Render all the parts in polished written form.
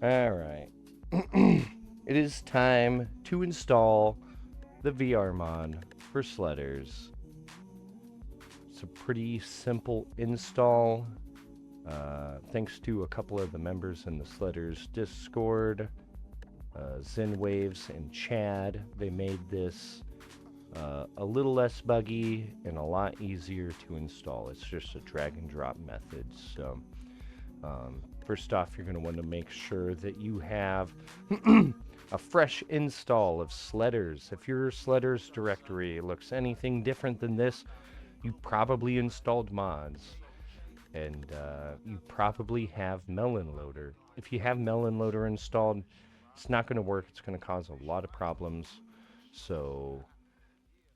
All right. It is time to install the VR mod for Sledders. It's a pretty simple install. Thanks to a couple of the members in the Sledders Discord, Zen Waves and Chad, they made this a little less buggy and a lot easier to install. It's just a drag and drop method. So, first off, you're going to want to make sure that you have a fresh install of Sledders. If your Sledders directory looks anything different than this, you probably installed mods. And you probably have Melon Loader. If you have Melon Loader installed, it's not going to work. It's going to cause a lot of problems. So,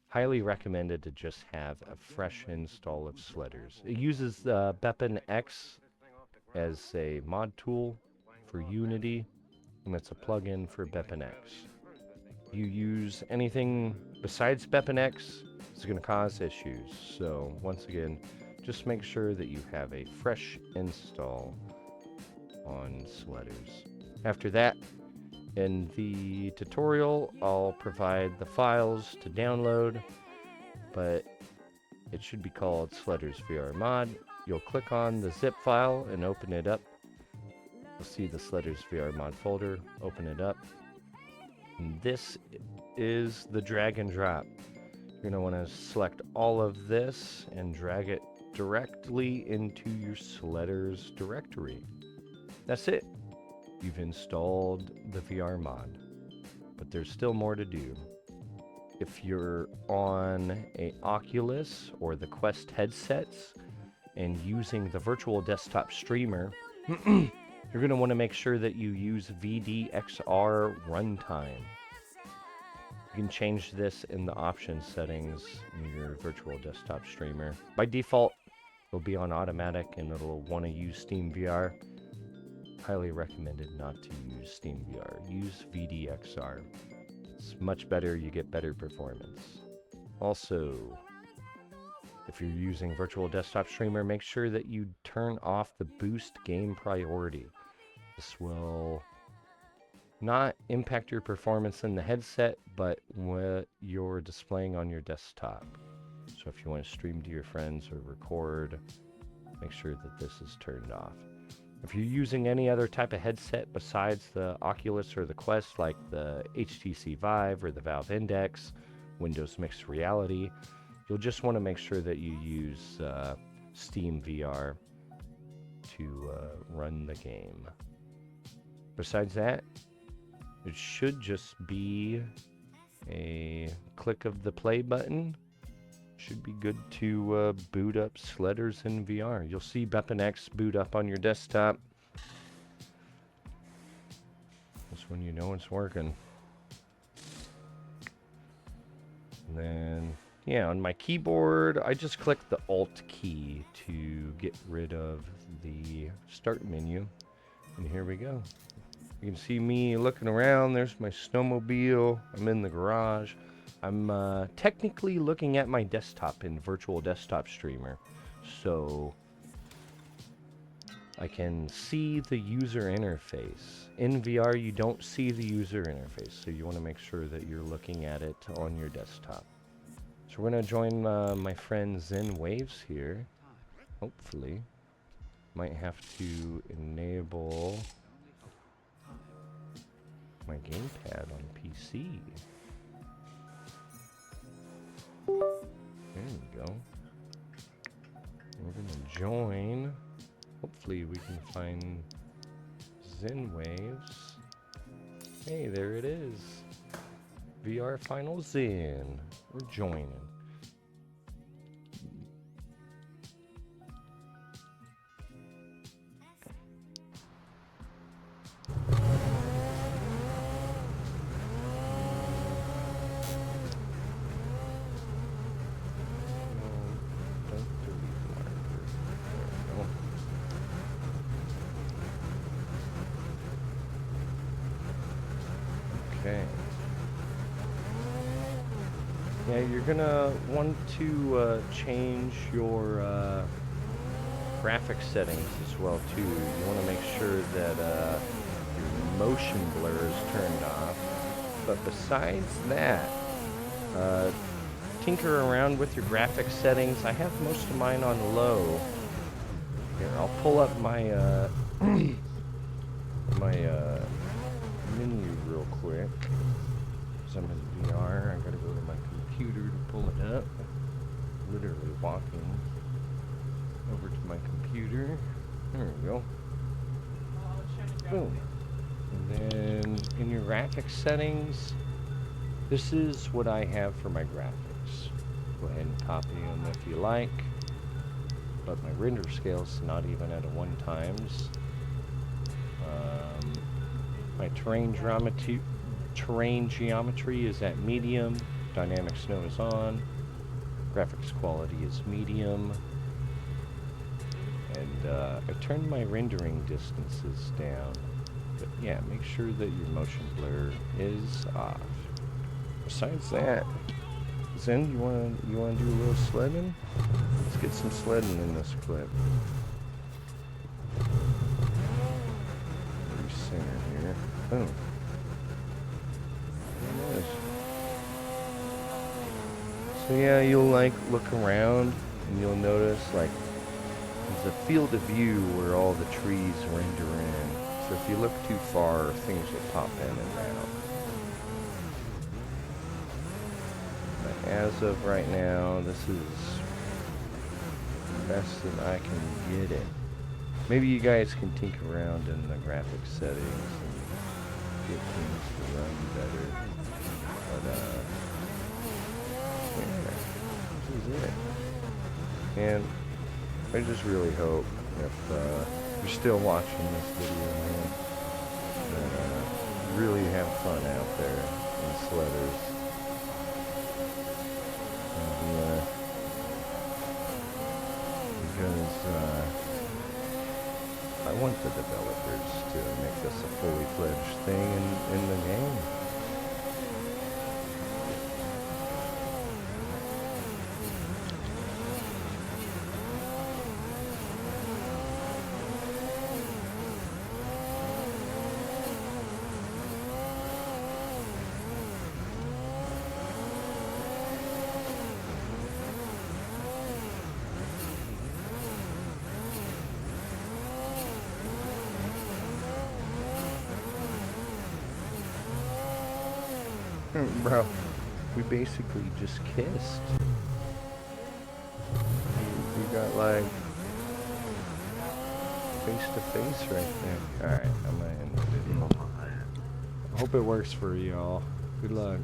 highly recommended to just have a fresh install of Sledders. It uses Beppin X as a mod tool for Unity, and it's a plugin for Beppin X. You use anything besides Beppin X, it's going to cause issues. So once again, just make sure that you have a fresh install on Sledders. After that, in the tutorial, I'll provide the files to download, but it should be called Sledders VR Mod. You'll click on the zip file and open it up. You'll see the Sledders VR Mod folder. Open it up. And this is the drag and drop. You're going to want to select all of this and drag it directly into your Sledders directory. That's it. You've installed the VR mod, but there's still more to do. If you're on a Oculus or the Quest headsets and using the virtual desktop streamer, you're going to want to make sure that you use VDXR runtime. You can change this in the options settings in your virtual desktop streamer. By default, it'll be on automatic and it'll want to use SteamVR. Highly recommended not to use SteamVR. Use VDXR. It's much better, you get better performance. Also, if you're using virtual desktop streamer, make sure that you turn off the boost game priority. This will not impact your performance in the headset, but what you're displaying on your desktop. So if you want to stream to your friends or record, make sure that this is turned off. If you're using any other type of headset besides the Oculus or the Quest, like the HTC Vive or the Valve Index, Windows Mixed Reality, you'll just want to make sure that you use Steam VR to run the game. Besides that, it should just be a click of the play button. Should be good to boot up Sledders in VR. You'll see Beppin X boot up on your desktop. That's when you know it's working. And then, yeah, on my keyboard, I just click the Alt key to get rid of the start menu. And here we go. You can see me looking around. There's my snowmobile. I'm in the garage. I'm technically looking at my desktop in virtual desktop streamer, so I can see the user interface. In VR, you don't see the user interface, so you want to make sure that you're looking at it on your desktop. So we're going to join my friend Zen Waves here, hopefully. Might have to enable my gamepad on PC. There we go. We're gonna join. Hopefully we can find Zen Waves. Hey, there it is. VR Final Zen. We're joining. Okay. Yeah, you're gonna want to change your graphics settings as well too. You want to make sure that your motion blur is turned off. But besides that, tinker around with your graphics settings. I have most of mine on low. Here, I'll pull up my my menu real quick. Because I'm in VR, I gotta go to my computer to pull it up. Literally walking over to my computer. There we go. Boom. And then in your graphics settings, this is what I have for my graphics. Go ahead and copy them if you like. But my render scale's not even at a 1 times. My terrain geometry is at medium. Dynamic snow is on. Graphics quality is medium. And I turned my rendering distances down. But yeah, make sure that your motion blur is off. Besides that, Zen, you wanna do a little sledding? Let's get some sledding in this clip. Very center here. Boom. There it is. So yeah, you'll like look around and you'll notice like there's a field of view where all the trees render in. So if you look too far, things will pop in and out. But as of right now, this is the best that I can get it. Maybe you guys can tinker around in the graphics settings and get things to run better. But yeah, this is it. And I just really hope if you're still watching this video, man, that really have fun out there in Sledders. Because I want the developers to make this a fully fledged thing in the game. Bro, we basically just kissed. We got like face to face right there. Alright, I'm gonna end the video. I hope it works for y'all. Good luck.